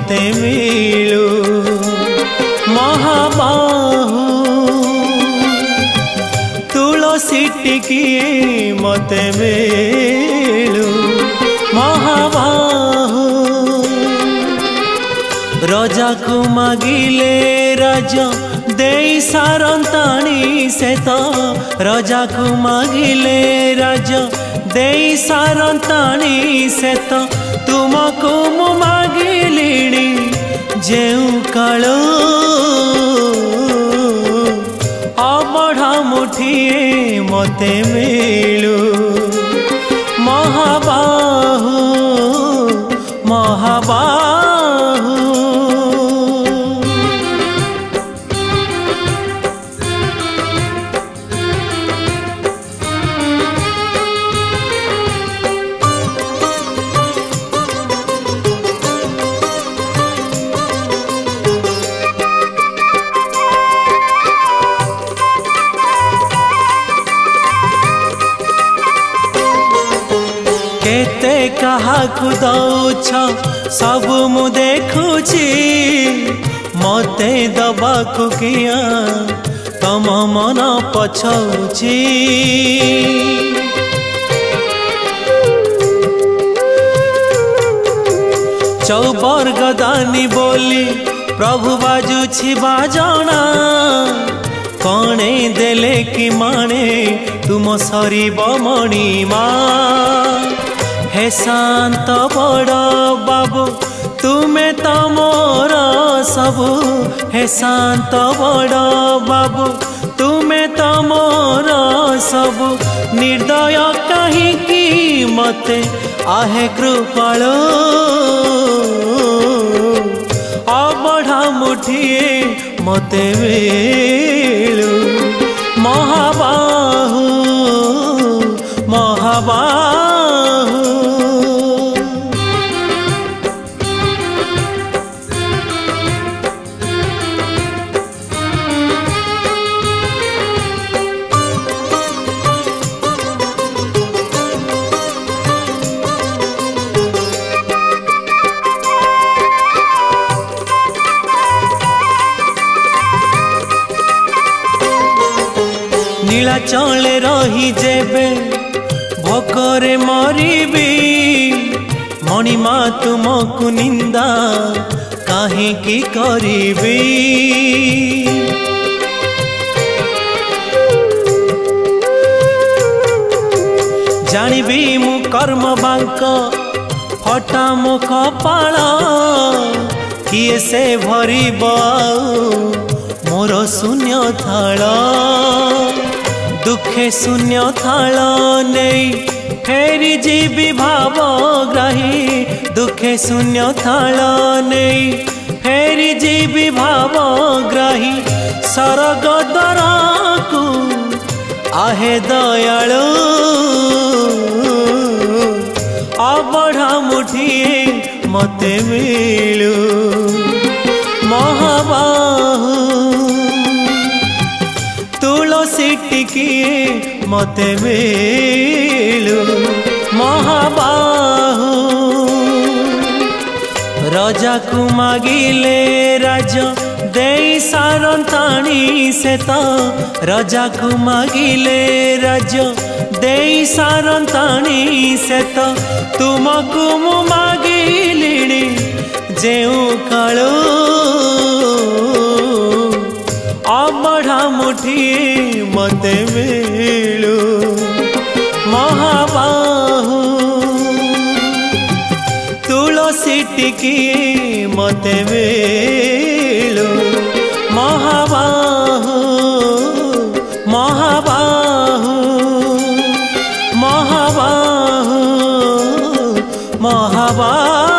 मते मिलू महाबाहु तुलसी टिकिए मते मिलू महाबाहु राजा को मागिले राजा देई सारंताणी से तो राजा को मागिले राजा देई सारंताणी से तो तुमको मु मागिलिणी जेउ कालो अबढ़ा मुठिए मते मिलू महाबाहु महाबाहु केते काहाकु दौछ सब मु देखुची मते दबाकु किया तम मन पछौची चौबर गदानी बोली प्रभु बाजुछि बाजना कणे देले कि माणे तुम सरीब मणिमा हे शांत बड़ बाबू तुमे तो मोर सबु हे शांत बड़ बाबू तुमे तो मोर सबु निर्दय कहीं मते आहे कृपालो अबढ़ा मुठिए मते मिलू महाबाहु महाबाहु नीलाचले रही जेबे भोकरे मरीबी मणिमा तुमको निंदा काहे की करीबी जानिबी मु कर्म बांक फटा मो कपाल किए से भरीब मोर शून्य थाल दुखे शून्य थाल नहीं फेरी जीवी भावग्राही दुखे शून्य थाल नहीं फेरी जीवी भावग्राही सरग दरकू आहे दयालु अबढ़ा मुठिए मते मिलू महाबाहु तुलसी टिकिए मते मिलू महाबाहु राजा को मागिले राजा देई सारंताणी से तो राजा को मागिले राजा देई सारंताणी से तो तुमको मु मागिलिणी जेउ कालो अबढ़ा मुठिए मते मिलू महाबाहु तुलसी टिकिए मते मिलू महाबाहु महाबाहु महाबाहु महाबाहु